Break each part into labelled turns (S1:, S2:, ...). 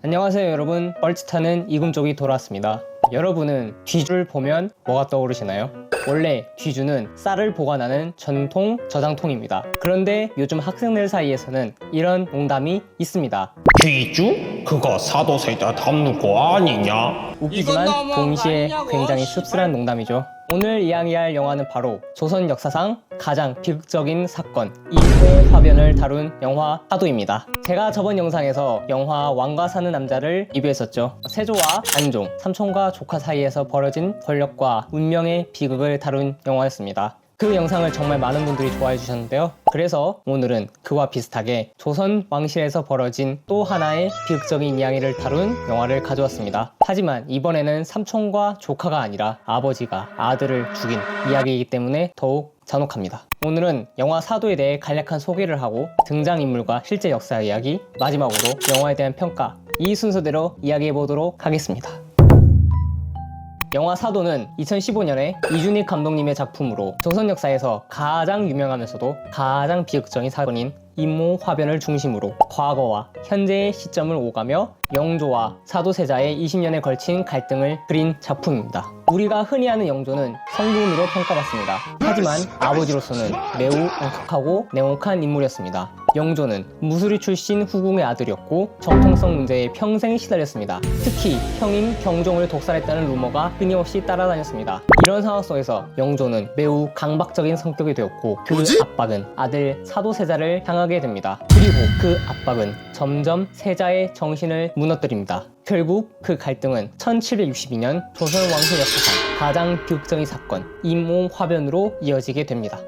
S1: 안녕하세요 여러분, 뻘짓하는 이금쪽이 돌아왔습니다. 여러분은 뒤주를 보면 뭐가 떠오르시나요? 원래 뒤주는 쌀을 보관하는 전통 저장통입니다. 그런데 요즘 학생들 사이에서는 이런 농담이 있습니다.
S2: 뒤주? 그거 사도세자 담는 거 아니냐?
S1: 웃기지만 동시에 굉장히 씁쓸한 농담이죠. 오늘 이야기할 영화는 바로 조선 역사상 가장 비극적인 사건 임오화변을 다룬 영화 사도입니다. 제가 저번 영상에서 영화 왕과 사는 남자를 리뷰했었죠. 세조와 안종, 삼촌과 조카 사이에서 벌어진 권력과 운명의 비극을 다룬 영화였습니다. 그 영상을 정말 많은 분들이 좋아해 주셨는데요. 그래서 오늘은 그와 비슷하게 조선 왕실에서 벌어진 또 하나의 비극적인 이야기를 다룬 영화를 가져왔습니다. 하지만 이번에는 삼촌과 조카가 아니라 아버지가 아들을 죽인 이야기이기 때문에 더욱 잔혹합니다. 오늘은 영화 사도에 대해 간략한 소개를 하고 등장인물과 실제 역사 이야기, 마지막으로 영화에 대한 평가, 이 순서대로 이야기해 보도록 하겠습니다. 영화 사도는 2015년에 이준익 감독님의 작품으로 조선 역사에서 가장 유명하면서도 가장 비극적인 사건인 임오화변을 중심으로 과거와 현재의 시점을 오가며 영조와 사도세자의 20년에 걸친 갈등을 그린 작품입니다. 우리가 흔히 아는 영조는 성군으로 평가받습니다. 하지만 아버지로서는 매우 엄격하고 냉혹한 인물이었습니다. 영조는 무술이 출신 후궁의 아들이었고 정통성 문제에 평생 시달렸습니다. 특히 형인 경종을 독살했다는 루머가 끊임없이 따라다녔습니다. 이런 상황 속에서 영조는 매우 강박적인 성격이 되었고 그 압박은 아들 사도세자를 향하게 됩니다. 그리고 그 압박은 점점 세자의 정신을 무너뜨립니다. 결국 그 갈등은 1762년 조선 왕실 역사상 가장 비극적인 사건 임오화변으로 이어지게 됩니다.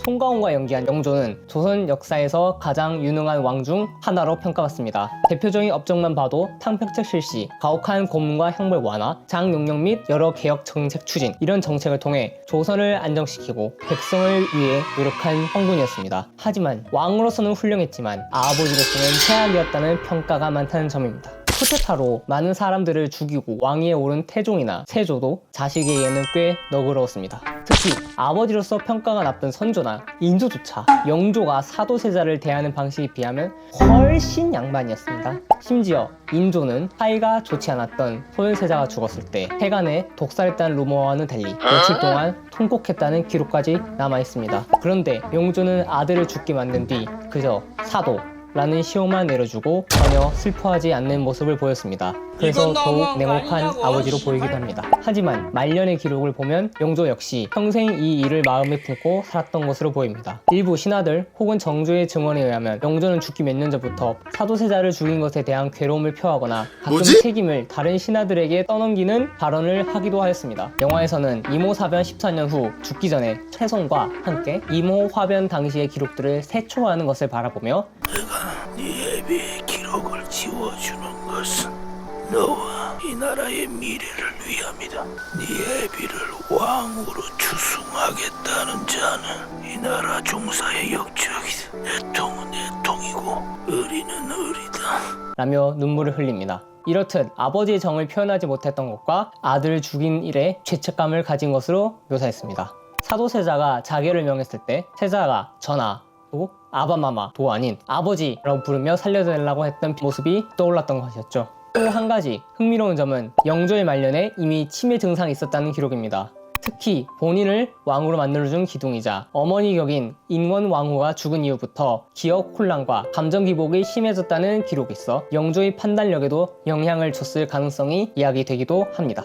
S1: 송가온과 연기한 영조는 조선 역사에서 가장 유능한 왕 중 하나로 평가받습니다. 대표적인 업적만 봐도 탕평책 실시, 가혹한 고문과 형벌 완화, 장용령 및 여러 개혁 정책 추진, 이런 정책을 통해 조선을 안정시키고 백성을 위해 노력한 황군이었습니다. 하지만 왕으로서는 훌륭했지만 아버지로서는 최악이었다는 평가가 많다는 점입니다. 쿠데타로 많은 사람들을 죽이고 왕위에 오른 태종이나 세조도 자식에게는 꽤 너그러웠습니다. 특히 아버지로서 평가가 나쁜 선조나 인조조차 영조가 사도세자를 대하는 방식에 비하면 훨씬 양반이었습니다. 심지어 인조는 사이가 좋지 않았던 소현세자가 죽었을 때 해간에 독살했다는 루머와는 달리 며칠 동안 통곡했다는 기록까지 남아있습니다. 그런데 영조는 아들을 죽게 만든 뒤 그저 사도 라는 시호만 내려주고 전혀 슬퍼하지 않는 모습을 보였습니다. 그래서 더욱 냉혹한 아버지로 보이기도 합니다. 하지만 말년의 기록을 보면 영조 역시 평생 이 일을 마음에 품고 살았던 것으로 보입니다. 일부 신하들 혹은 정조의 증언에 의하면 영조는 죽기 몇 년 전부터 사도세자를 죽인 것에 대한 괴로움을 표하거나 가끔 책임을 다른 신하들에게 떠넘기는 발언을 하기도 하였습니다. 영화에서는 임오사변 14년 후 죽기 전에 최성과 함께 임오화변 당시의 기록들을 세초하는 것을 바라보며
S3: 네 애비의 기록을 지워주는 것은 너와 이 나라의 미래를 위함이다. 네 애비를 왕으로 추승하겠다는 자는 이 나라 종사의 역적이다. 내 통은 내 통이고 의리는 의리다
S1: 라며 눈물을 흘립니다. 이렇듯 아버지의 정을 표현하지 못했던 것과 아들을 죽인 일에 죄책감을 가진 것으로 묘사했습니다. 사도세자가 자계를 명했을 때 세자가 전하 또 아바마마도 아닌 아버지라고 부르며 살려달라고 했던 모습이 떠올랐던 것이었죠. 또 한 가지 흥미로운 점은 영조의 말년에 이미 치매 증상이 있었다는 기록입니다. 특히 본인을 왕으로 만들어준 기둥이자 어머니 격인 인원 왕후가 죽은 이후부터 기억 혼란과 감정 기복이 심해졌다는 기록이 있어 영조의 판단력에도 영향을 줬을 가능성이 이야기되기도 합니다.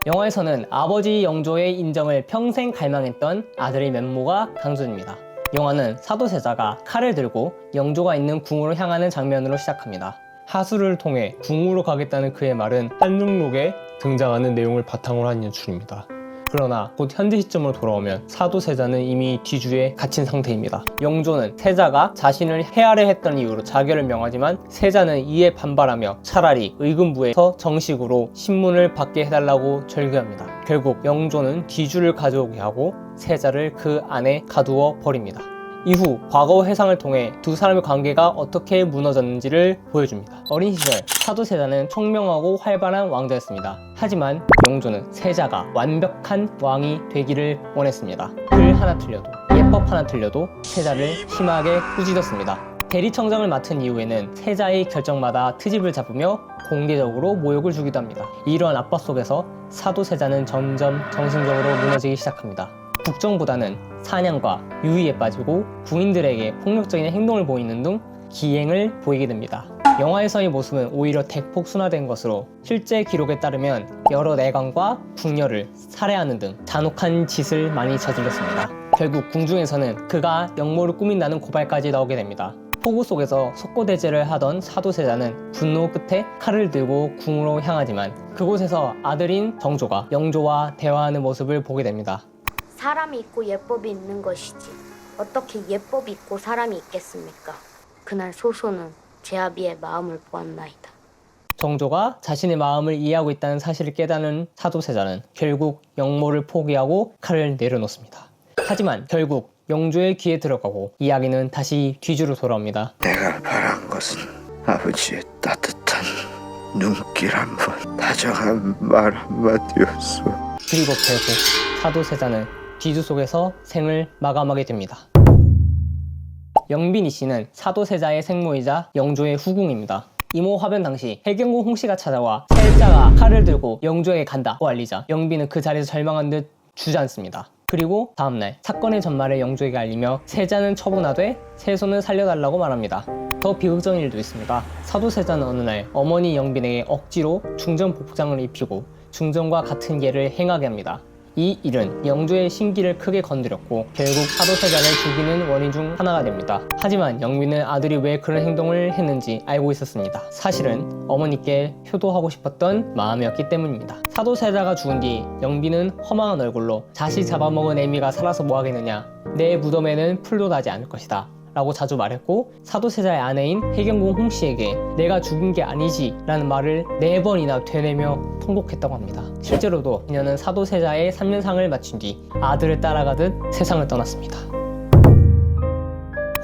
S1: 영화에서는 아버지 영조의 인정을 평생 갈망했던 아들의 면모가 강조됩니다. 영화는 사도세자가 칼을 들고 영조가 있는 궁으로 향하는 장면으로 시작합니다. 하수를 통해 궁으로 가겠다는 그의 말은 한중록에 등장하는 내용을 바탕으로 한 연출입니다. 그러나 곧 현재 시점으로 돌아오면 사도세자는 이미 뒤주에 갇힌 상태입니다. 영조는 세자가 자신을 해하려 했던 이유로 자결을 명하지만 세자는 이에 반발하며 차라리 의금부에서 정식으로 신문을 받게 해달라고 절규합니다. 결국 영조는 뒤주를 가져오게 하고 세자를 그 안에 가두어 버립니다. 이후 과거 회상을 통해 두 사람의 관계가 어떻게 무너졌는지를 보여줍니다. 어린 시절 사도세자는 총명하고 활발한 왕자였습니다. 하지만 영조는 세자가 완벽한 왕이 되기를 원했습니다. 글 하나 틀려도 예법 하나 틀려도 세자를 심하게 꾸짖었습니다. 대리청장을 맡은 이후에는 세자의 결정마다 트집을 잡으며 공개적으로 모욕을 주기도 합니다. 이러한 압박 속에서 사도세자는 점점 정신적으로 무너지기 시작합니다. 국정보다는 사냥과 유의에 빠지고 부인들에게 폭력적인 행동을 보이는 등 기행을 보이게 됩니다. 영화에서의 모습은 오히려 대폭 순화된 것으로 실제 기록에 따르면 여러 내관과 궁녀를 살해하는 등 잔혹한 짓을 많이 저질렀습니다. 결국 궁중에서는 그가 역모를 꾸민다는 고발까지 나오게 됩니다. 폭우 속에서 속고대제를 하던 사도세자는 분노 끝에 칼을 들고 궁으로 향하지만 그곳에서 아들인 정조가 영조와 대화하는 모습을 보게 됩니다.
S4: 사람이 있고 예법이 있는 것이지 어떻게 예법이 있고 사람이 있겠습니까? 그날 소소는 제아비의 마음을 보았나이다.
S1: 정조가 자신의 마음을 이해하고 있다는 사실을 깨닫는 사도세자는 결국 역모를 포기하고 칼을 내려놓습니다. 하지만 결국 영조의 귀에 들어가고 이야기는 다시 뒤주로 돌아옵니다.
S3: 내가 바란 것은 아버지의 따뜻한 눈길 한번, 다정한 말 한마디였어.
S1: 그리고 결국 사도세자는 뒤주 속에서 생을 마감하게 됩니다. 영빈이 씨는 사도세자의 생모이자 영조의 후궁입니다. 이모 화변 당시 해경궁 홍씨가 찾아와 세자가 칼을 들고 영조에게 간다고 알리자 영빈은 그 자리에서 절망한 듯 주저앉습니다. 그리고 다음날 사건의 전말을 영조에게 알리며 세자는 처분하되 세손을 살려달라고 말합니다. 더 비극적인 일도 있습니다. 사도세자는 어느 날 어머니 영빈에게 억지로 중전 복장을 입히고 중전과 같은 예를 행하게 합니다. 이 일은 영조의 신기를 크게 건드렸고 결국 사도세자를 죽이는 원인 중 하나가 됩니다. 하지만 영빈은 아들이 왜 그런 행동을 했는지 알고 있었습니다. 사실은 어머니께 효도하고 싶었던 마음이었기 때문입니다. 사도세자가 죽은 뒤 영빈은 허망한 얼굴로 자식 잡아먹은 애미가 살아서 뭐하겠느냐, 내 무덤에는 풀도 나지 않을 것이다 라고 자주 말했고 사도세자의 아내인 해경궁 홍씨에게 내가 죽은 게 아니지 라는 말을 4번이나 되뇌며 통곡했다고 합니다. 실제로도 그녀는 사도세자의 3년상을 마친 뒤 아들을 따라가듯 세상을 떠났습니다.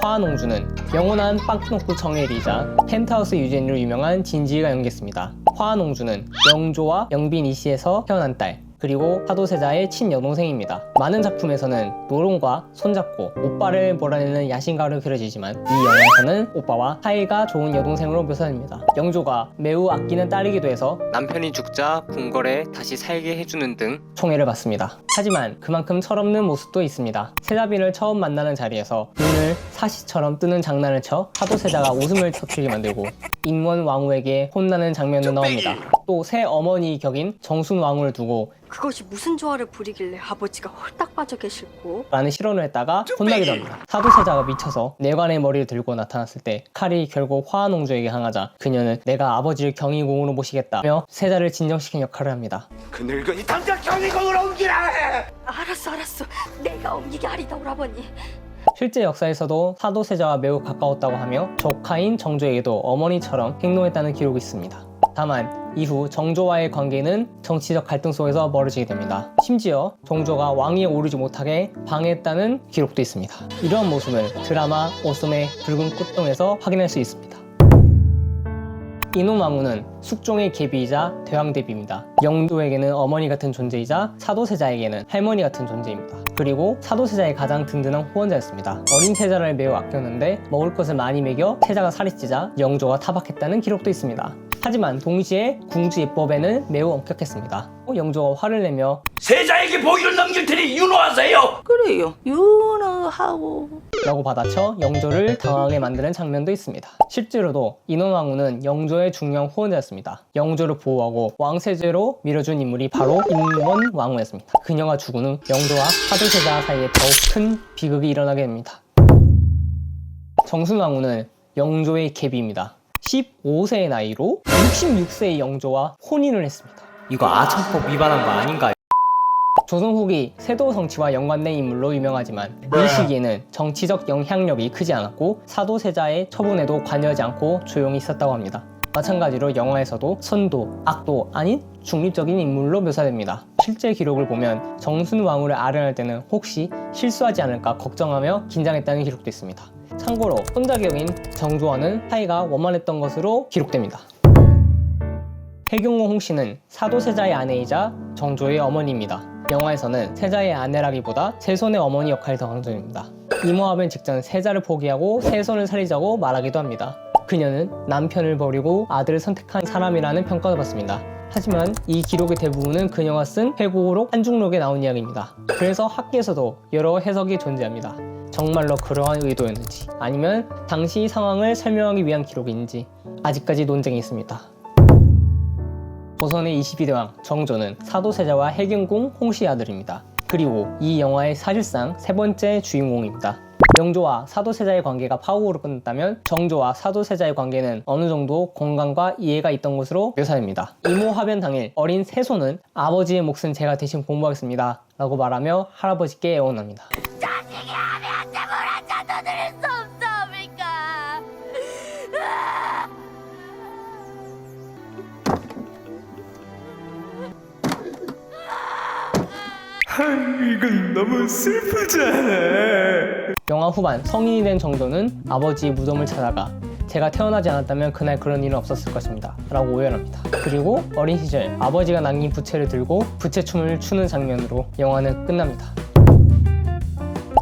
S1: 화한옹주는 영원한 빵크노크 정혜리이자 펜트하우스 유진으로 유명한 진지가 연기했습니다. 화한옹주는 영조와 영빈 이씨에서 태어난 딸, 그리고 사도세자의 친여동생입니다. 많은 작품에서는 노론과 손잡고 오빠를 몰아내는 야신가로 그려지지만 이 영화에서는 오빠와 사이가 좋은 여동생으로 묘사됩니다. 영조가 매우 아끼는 딸이기도 해서 남편이 죽자 궁궐에 다시 살게 해주는 등 총애를 받습니다. 하지만 그만큼 철없는 모습도 있습니다. 세자비를 처음 만나는 자리에서 눈을 사시처럼 뜨는 장난을 쳐 사도세자가 웃음을 터뜨리게 만들고 인원 왕후에게 혼나는 장면도 나옵니다. 또 새 어머니 격인 정순 왕후를 두고
S5: 그것이 무슨 조화를 부리길래 아버지가 홀딱 빠져 계실고
S1: 라는 실언을 했다가 혼나기도 합니다. 사도세자가 미쳐서 내관의 머리를 들고 나타났을 때 칼이 결국 화한옹주에게 향하자 그녀는 내가 아버지를 경희궁으로 모시겠다며 세자를 진정시킨 역할을 합니다.
S3: 그 늙은이 당장 경희궁으로 옮기라 해!
S5: 알았어 내가 옮기게 하리다 오라버니.
S1: 실제 역사에서도 사도세자와 매우 가까웠다고 하며 조카인 정조에게도 어머니처럼 행동했다는 기록이 있습니다. 다만 이후 정조와의 관계는 정치적 갈등 속에서 멀어지게 됩니다. 심지어 정조가 왕위에 오르지 못하게 방해했다는 기록도 있습니다. 이러한 모습을 드라마 오솜의 붉은 꽃동에서 확인할 수 있습니다. 인혼왕후는 숙종의 계비이자 대왕대비입니다. 영조에게는 어머니 같은 존재이자 사도세자에게는 할머니 같은 존재입니다. 그리고 사도세자의 가장 든든한 후원자였습니다. 어린 세자를 매우 아꼈는데 먹을 것을 많이 먹여 세자가 살이 찌자 영조가 타박했다는 기록도 있습니다. 하지만 동시에 궁주 예법에는 매우 엄격했습니다. 영조가 화를 내며
S3: 세자에게 보위를 넘길 테니 윤호하세요!
S5: 그래요 윤호하고
S1: 라고 받아쳐 영조를 당하게 만드는 장면도 있습니다. 실제로도 인원왕후는 영조의 중요한 후원자였습니다. 영조를 보호하고 왕세제로 밀어준 인물이 바로 인원왕후였습니다. 그녀가 죽은 후 영조와 사도세자 사이에 더욱 큰 비극이 일어나게 됩니다. 정순왕후는 영조의 계비입니다. 15세의 나이로 66세의 영조와 혼인을 했습니다. 이거 아청법 위반한 거 아닌가요? 조선 후기 세도 정치와 연관된 인물로 유명하지만 이 시기에는 정치적 영향력이 크지 않았고 사도세자의 처분에도 관여하지 않고 조용히 있었다고 합니다. 마찬가지로 영화에서도 선도, 악도 아닌 중립적인 인물로 묘사됩니다. 실제 기록을 보면 정순 왕후를 아련할 때는 혹시 실수하지 않을까 걱정하며 긴장했다는 기록도 있습니다. 참고로 손자격인 정조와는 사이가 원만했던 것으로 기록됩니다. 해경궁 홍씨는 사도세자의 아내이자 정조의 어머니입니다. 영화에서는 세자의 아내라기보다 세손의 어머니 역할이 더 강조됩니다. 이모합은 직전 세자를 포기하고 세 손을 살리자고 말하기도 합니다. 그녀는 남편을 버리고 아들을 선택한 사람이라는 평가를 받습니다. 하지만 이 기록의 대부분은 그녀가 쓴 회고록 한중록에 나온 이야기입니다. 그래서 학계에서도 여러 해석이 존재합니다. 정말로 그러한 의도였는지 아니면 당시 상황을 설명하기 위한 기록인지 아직까지 논쟁이 있습니다. 조선의 22대왕 정조는 사도세자와 해경궁 홍씨의 아들입니다. 그리고 이 영화의 사실상 세 번째 주인공입니다. 영조와 사도세자의 관계가 파국으로 끝났다면 정조와 사도세자의 관계는 어느 정도 공감과 이해가 있던 것으로 묘사됩니다. 이모화변 당일 어린 세손은 아버지의 몫은 제가 대신 공부하겠습니다 라고 말하며 할아버지께 애원합니다.
S4: 자식이 아비한테 뭘 한자도 드릴 수 없사옵니까?
S3: 이건 너무 슬프지 않아?
S1: 영화 후반 성인이 된 정조는 아버지의 무덤을 찾아가 제가 태어나지 않았다면 그날 그런 일은 없었을 것입니다 라고 오열합니다. 그리고 어린 시절 아버지가 남긴 부채를 들고 부채춤을 추는 장면으로 영화는 끝납니다.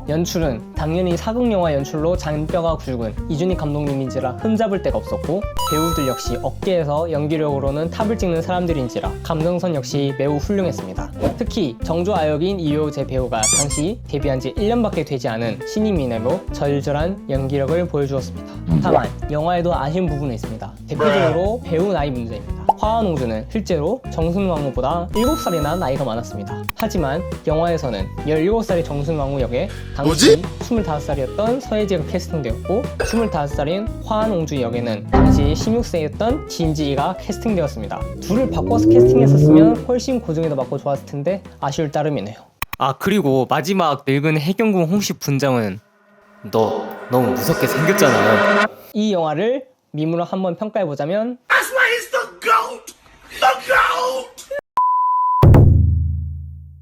S1: 연출은 당연히 사극영화 연출로 잔뼈가 굵은 이준익 감독님인지라 흠잡을 데가 없었고 배우들 역시 어깨에서 연기력으로는 탑을 찍는 사람들인지라 감정선 역시 매우 훌륭했습니다. 특히 정조 아역인 이효재 배우가 당시 데뷔한 지 1년밖에 되지 않은 신인임에도 절절한 연기력을 보여주었습니다. 다만 영화에도 아쉬운 부분이 있습니다. 대표적으로 배우 나이 문제입니다. 화한옹주는 실제로 정순왕후보다 7살이나 나이가 많았습니다. 하지만 영화에서는 17살의 정순왕후 역에 당시 25살이었던 서예지가 캐스팅되었고 25살인 화한옹주 역에는 당시 16세였던 진지이가 캐스팅되었습니다. 둘을 바꿔서 캐스팅했었으면 훨씬 고증에도 맞고 좋았을 텐데 아쉬울 따름이네요. 아 그리고 마지막 늙은 해경궁 홍씨 분장은 너 너무 무섭게 생겼잖아. 이 영화를 밈으로 한번 평가해보자면
S3: That's why he's the goat! The goat!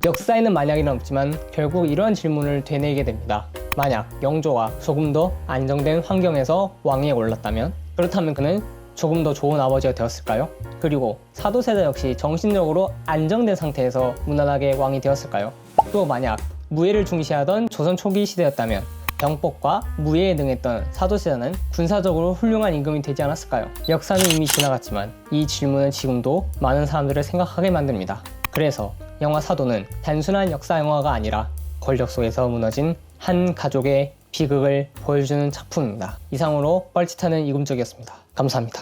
S1: 역사에는 만약이는 없지만 결국 이러한 질문을 되뇌게 됩니다. 만약 영조가 조금 더 안정된 환경에서 왕위에 올랐다면 그렇다면 그는 조금 더 좋은 아버지가 되었을까요? 그리고 사도세자 역시 정신적으로 안정된 상태에서 무난하게 왕이 되었을까요? 또 만약 무예를 중시하던 조선 초기 시대였다면 병법과 무예에 능했던 사도세자는 군사적으로 훌륭한 임금이 되지 않았을까요? 역사는 이미 지나갔지만 이 질문은 지금도 많은 사람들을 생각하게 만듭니다. 그래서 영화 사도는 단순한 역사 영화가 아니라 권력 속에서 무너진 한 가족의 비극을 보여주는 작품입니다. 이상으로 뻘짓하는 이금적이었습니다. 감사합니다.